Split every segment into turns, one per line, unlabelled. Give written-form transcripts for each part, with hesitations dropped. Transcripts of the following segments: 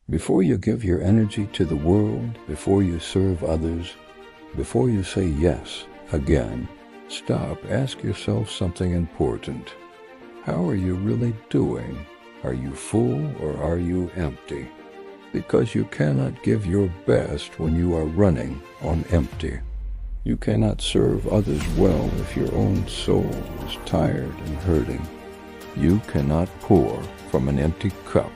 Before you give your energy to the world, before you serve others, before you say yes again, stop, ask yourself something important. How are you really doing? Are you full or are you empty? Because you cannot give your best when you are running on empty. You cannot serve others well if your own soul is tired and hurting. You cannot pour from an empty cup.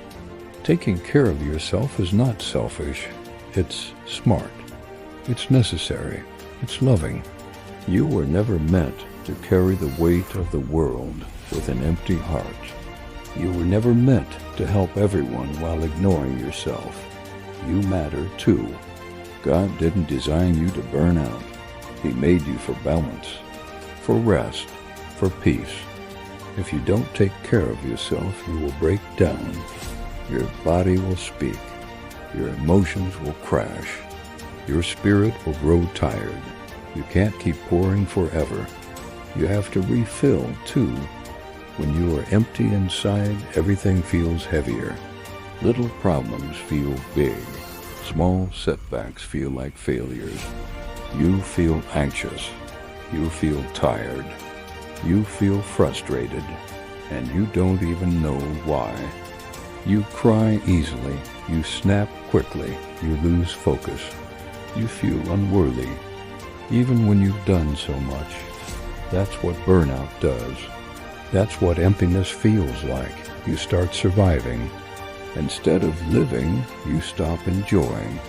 Taking care of yourself is not selfish. It's smart. It's necessary. It's loving. You were never meant to carry the weight of the world with an empty heart. You were never meant to help everyone while ignoring yourself. You matter too. God didn't design you to burn out. He made you for balance, for rest, for peace. If you don't take care of yourself, you will break down. Your body will speak. Your emotions will crash. Your spirit will grow tired. You can't keep pouring forever. You have to refill too. When you are empty inside, everything feels heavier. Little problems feel big. Small setbacks feel like failures. You feel anxious. You feel tired. You feel frustrated. And you don't even know why. You cry easily. You snap quickly. You lose focus. You feel unworthy. Even when you've done so much. That's what burnout does. That's what emptiness feels like. You start surviving. Instead of living, you stop enjoying.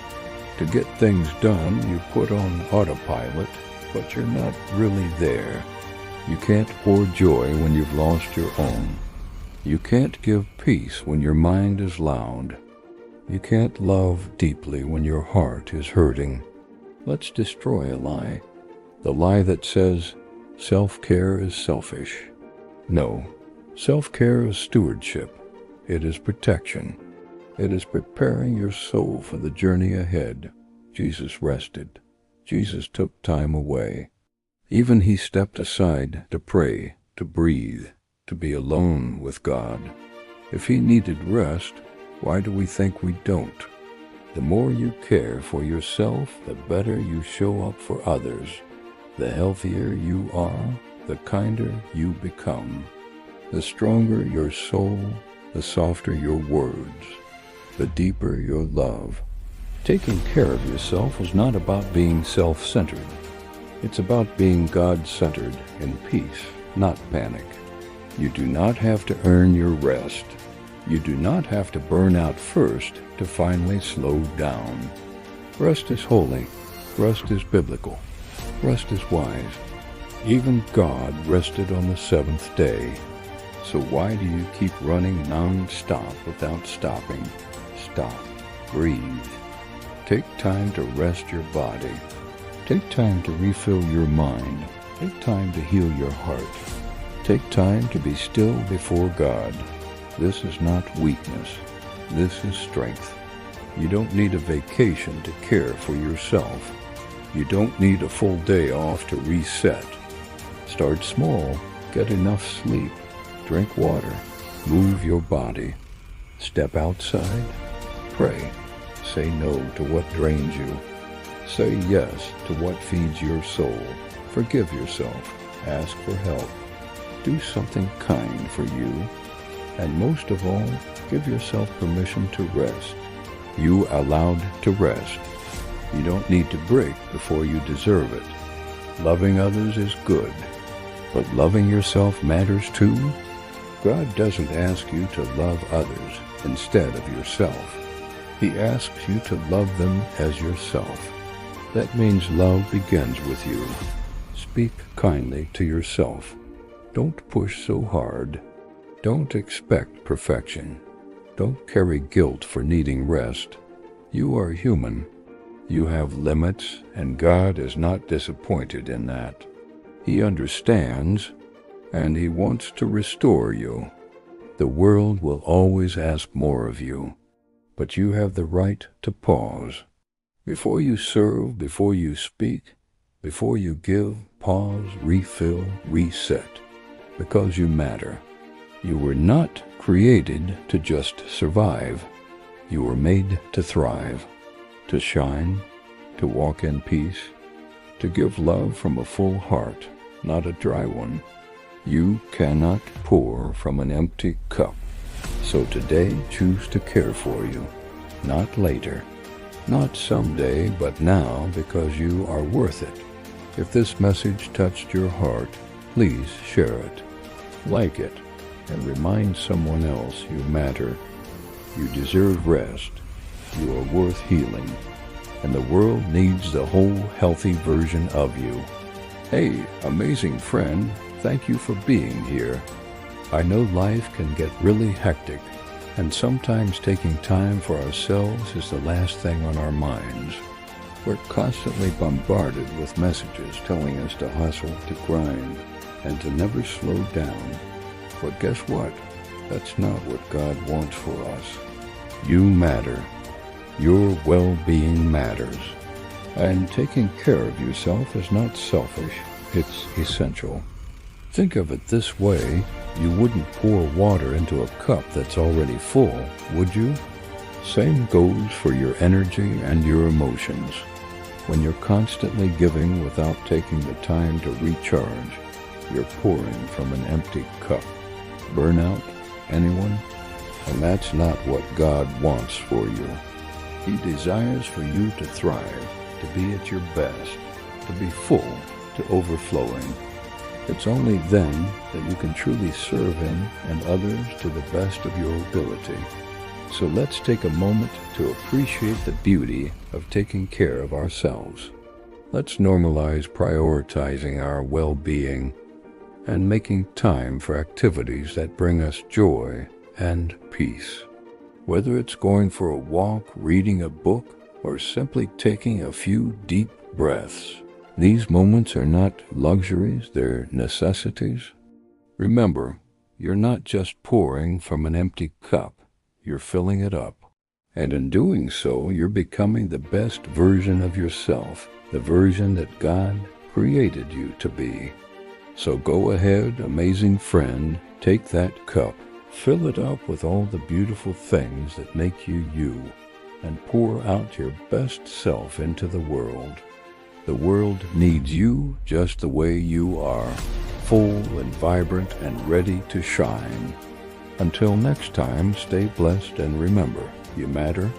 To get things done, you put on autopilot, but you're not really there. You can't pour joy when you've lost your own. You can't give peace when your mind is loud. You can't love deeply when your heart is hurting. Let's destroy a lie. The lie that says self-care is selfish. No, self-care is stewardship. It is protection. It is preparing your soul for the journey ahead. Jesus rested. Jesus took time away. Even he stepped aside to pray, to breathe, to be alone with God. If he needed rest, why do we think we don't? The more you care for yourself, the better you show up for others. The healthier you are, the kinder you become. The stronger your soul, the softer your words, the deeper your love. Taking care of yourself is not about being self-centered. It's about being God-centered in peace, not panic. You do not have to earn your rest. You do not have to burn out first to finally slow down. Rest is holy. Rest is biblical. Rest is wise. Even God rested on the seventh day. So why do you keep running non-stop without stopping? Stop. Breathe. Take time to rest your body. Take time to refill your mind. Take time to heal your heart. Take time to be still before God. This is not weakness. This is strength. You don't need a vacation to care for yourself. You don't need a full day off to reset. Start small. Get enough sleep. Drink water. Move your body. Step outside. Pray. Say no to what drains you. Say yes to what feeds your soul. Forgive yourself. Ask for help. Do something kind for you. And most of all, give yourself permission to rest. You allowed to rest. You don't need to break before you deserve it. Loving others is good, but loving yourself matters too. God doesn't ask you to love others instead of yourself. He asks you to love them as yourself. That means love begins with you. Speak kindly to yourself. Don't push so hard. Don't expect perfection. Don't carry guilt for needing rest. You are human. You have limits, and God is not disappointed in that. He understands, and He wants to restore you. The world will always ask more of you, but you have the right to pause. Before you serve, before you speak, before you give, pause, refill, reset, because you matter. You were not created to just survive. You were made to thrive, to shine, to walk in peace, to give love from a full heart, not a dry one. You cannot pour from an empty cup. So today, choose to care for you, not later, not someday, but now, because you are worth it. If this message touched your heart, please share it, like it, and remind someone else you matter. You deserve rest. You are worth healing. And the world needs the whole healthy version of you. Hey, amazing friend, thank you for being here. I know life can get really hectic, and sometimes taking time for ourselves is the last thing on our minds. We're constantly bombarded with messages telling us to hustle, to grind, and to never slow down. But guess what? That's not what God wants for us. You matter. Your well-being matters. And taking care of yourself is not selfish, it's essential. Think of it this way, you wouldn't pour water into a cup that's already full, would you? Same goes for your energy and your emotions. When you're constantly giving without taking the time to recharge, you're pouring from an empty cup. Burnout? Anyone? And that's not what God wants for you. He desires for you to thrive, to be at your best, to be full, to overflowing. It's only then that you can truly serve Him and others to the best of your ability. So let's take a moment to appreciate the beauty of taking care of ourselves. Let's normalize prioritizing our well-being and making time for activities that bring us joy and peace. Whether it's going for a walk, reading a book, or simply taking a few deep breaths, these moments are not luxuries, they're necessities. Remember, you're not just pouring from an empty cup, you're filling it up. And in doing so, you're becoming the best version of yourself, the version that God created you to be. So go ahead, amazing friend, take that cup, fill it up with all the beautiful things that make you you, and pour out your best self into the world. The world needs you just the way you are, full and vibrant and ready to shine. Until next time, stay blessed and remember, you matter,